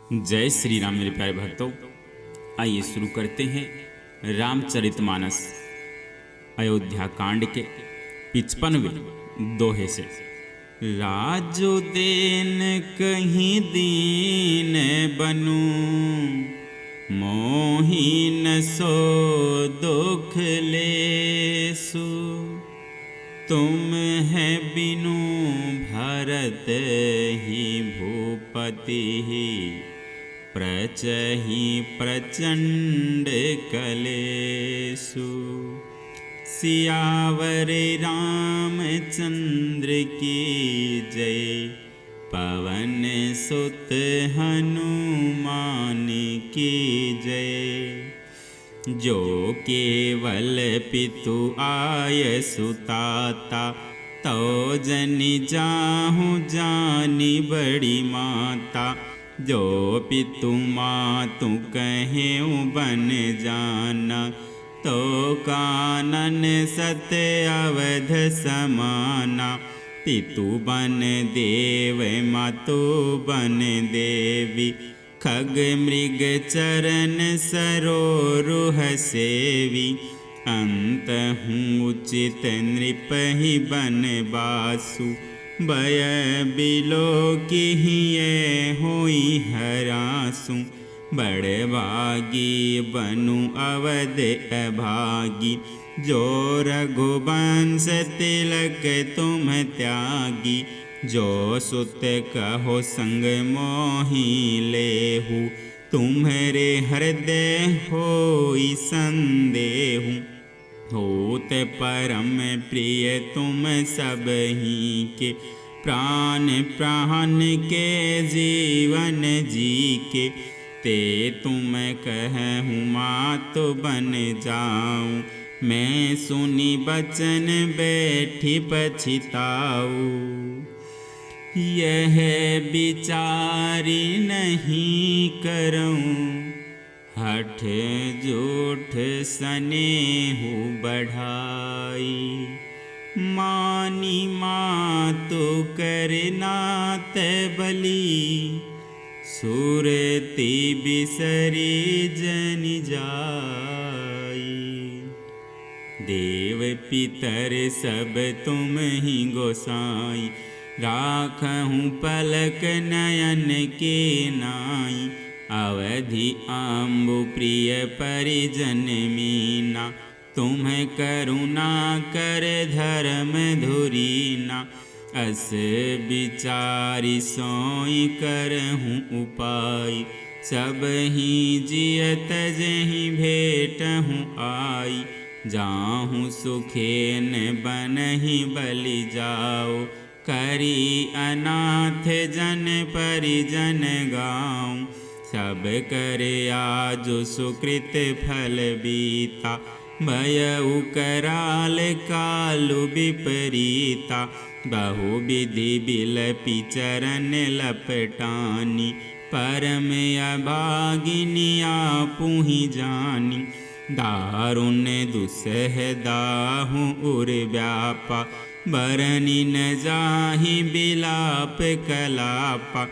जय श्री राम मेरे प्यारे भक्तों। आइए शुरू करते हैं रामचरितमानस अयोध्या कांड के 55वें दोहे से। राजो देन कहीं दीन बनू, मोहीन सो दुख लेसु। तुम है बिनु भरत ही भूपति, प्रचहि प्रचंड कलेसु। सियावर रामचंद्र की जय, पवन सुत हनुमान की जय। जो केवल पितु आय सुताता, तो जनि जाहु जानी बड़ी माता। जो पितु मातु कहेउ बन जाना, तो कानन सत अवध समाना। पितु बन देव मातु बन देवी, खग मृग चरण सरोरुह सेवी। अंतहु उचित नृपहि बन बासु, भय बिलो किहिए होई हरासु। बड़भागी बनु अवध अभागी, जो रघुवंश तिलक तुम त्यागी। जो सुत कहो संग मोहि लेहु, तुम्हारे हृदय होई संदेहु। होत परम प्रिय तुम सबहि के, प्राण प्राण के जीवन जी के। ते तुम कहूँ मातु बन जाऊँ, मैं सुनी बचन बैठी पछिताऊ। यह विचारी नहीं करऊँ, हठ जोठ स्नेहु बढ़ाई। मानी मातु करनात बली, सुरति बिसरी जन जाई। देव पितर सब तुम ही गोसाई, राखहूँ पलक नयन के नाई। अवधि आम्बु प्रिय परिजन मीना, तुम्हें करुणा कर धर्म धुरीना। अस विचारी सोई करहूँ उपाय, सब ही जियत जहीं भेटहूँ आई। जाहूँ सुखेन बनहि बलि जाओ, करी अनाथ जन परिजन गाँव। सब करे आज सुकृत फल बीता, भयउ कराल कालु विपरीता। बहु विधि बिलपि चरण लपटानी, परम अभागिनी आपुहि जानी। दारुण दुसह दाहु उर व्यापा, बरनि न जाहि बिलाप कलापा।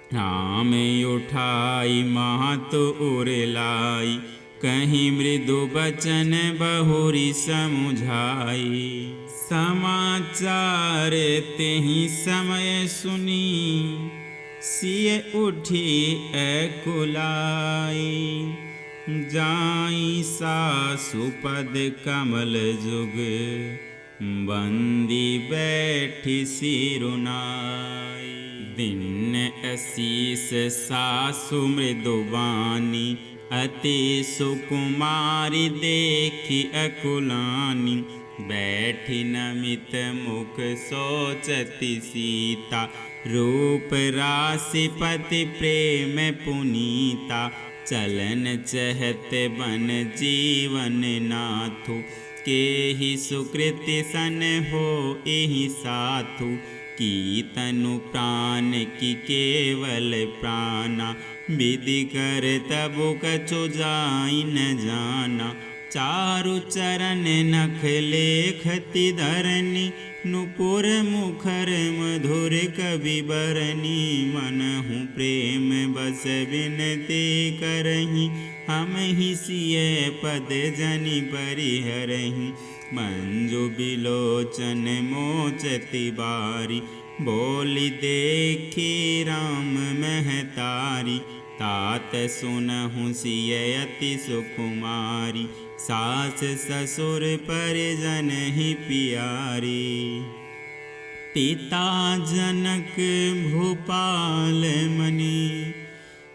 राम उठाई मातु उर लाई, कहीं मृदु बचन बहुरी समुझाई। समाचार तेहि समय सुनी, सिय उठी अकुलाई। जाई सासु पद कमल जुग, बंदी बैठी सिरुनाई। दिन असीस सासु मृदुवानी, अति सुकुमारी देखी अकुलानी। बैठी नमित मुख सोचती सीता, रूप राशि पति प्रेम पुनीता। चलन चहत बन जीवन नाथु, के ही सुकृति सन हो एहि साथु। की तनु प्राण की केवल प्राणा, विधि कर तबु कछु जाई न जाना। चारु चरण नख लेखति धरनी, नुपुर मुखर मधुर कवि बरनी, मनहु प्रेम बस बिनती करही। हम ही सिय पद जनि परिहरही, मंजु बिलोचन मोचति बारी। बोली देखी राम महतारी, तात सुनहु सिय अति सुकुमारी। सास ससुर परिजन ही प्यारी, पिता जनक भूपाल मनि।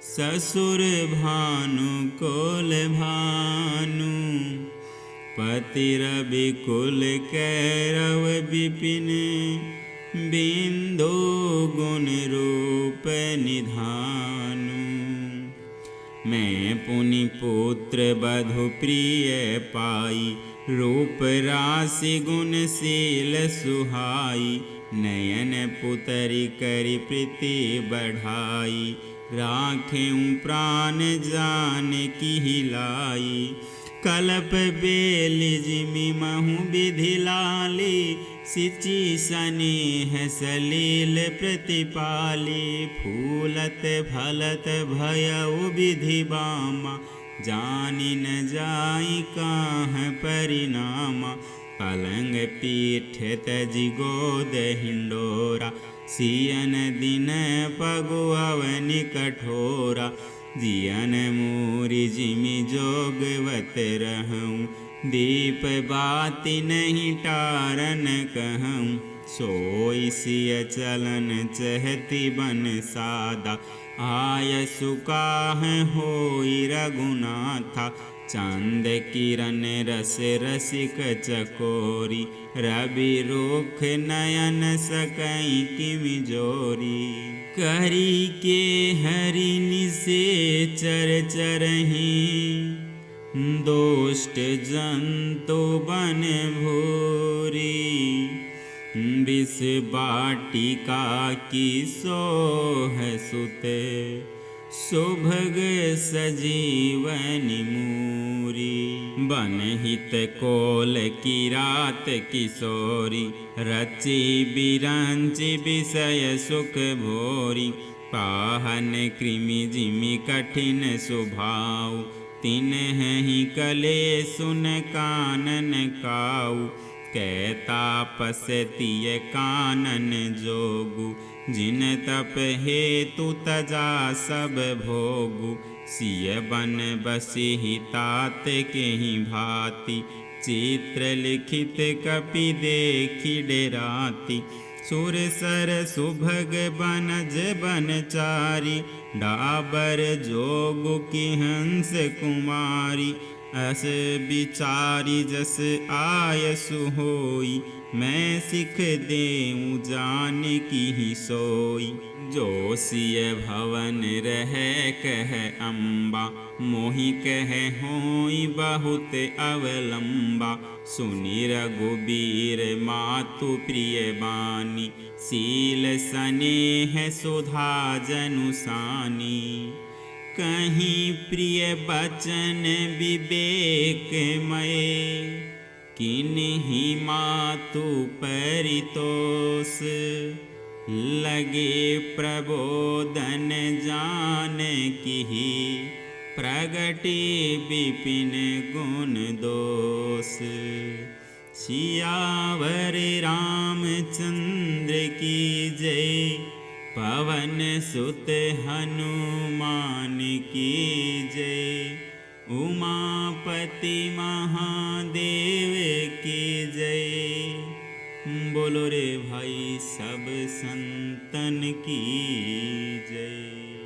ससुर भानु कुल भानु, पति रवि कुल कैरव विपिन। बिंदु गुण रूप निधानु, मैं पुनि पुत्र बधु प्रिय पाई। रूप राशि गुण शील सुहाई, नयन पुतरि करि प्रीति बढ़ाई। राखें प्राण जानकी लाई, कल्प बेलि जिमि महु विधि लाली। सिचि स्नेह सलील प्रतिपाली, फूलत फलत भयउ विधि बामा। जानि न जाई काहं परिणामा, पलंग पीठ तजि गोद हिंडोरा। सियन दिन पगु अवनि कठोरा, जियन मूरि जिमि जोगवत रहूं। दीप बाती नहीं टारन कहूं, सोई सिय चलन चहति बन सादा। आय सुकाह होई रघुनाथा, चांद किरण रस रसिक चकोरी। रवि रुख नयन सकई किमि जोरी, करी के हरि निसेचर चरही। दुष्ट जंतु बन भूरी, विष बाटिका की सोह सुते। सुभग सजीवनि मूरी, बनहित कोल की रात किशोरी। रचि बिरंचि विषय सुख भोरी, पाहन कृमि जिमि कठिन स्वभाव। तिन्हि कले सुन कानन काऊ, कै तापस तिय कानन जोगु। जिन तप हेतु तजा सब भोगु, सिय बन बसिहि तात केहि भांति। चित्र लिखित कपि देखि डेराति, सुर सर सुभग बनज बनचारी। डाबर जोगु की हंस कुमारी, अस बिचारी जस आयसु होई। मैं सिख देऊँ जानकी ही सोई, जो सिय भवन रहे कह अम्बा। मोहि कह होई बहुत अवलंबा, सुनि रघुबीर मातु प्रिय बानी। शील स्नेह सुधा जनुसानी, कहीं प्रिय बचन विवेकमय। किन्हि मातु परितोष, लगे प्रबोधन जानकी। प्रगटे विपिन गुण दोष, सियावर रामचंद्र की जय। पवन सुत हनुमान की जय, उमापति महादेव की जय। बोलो रे भाई सब संतन की जय।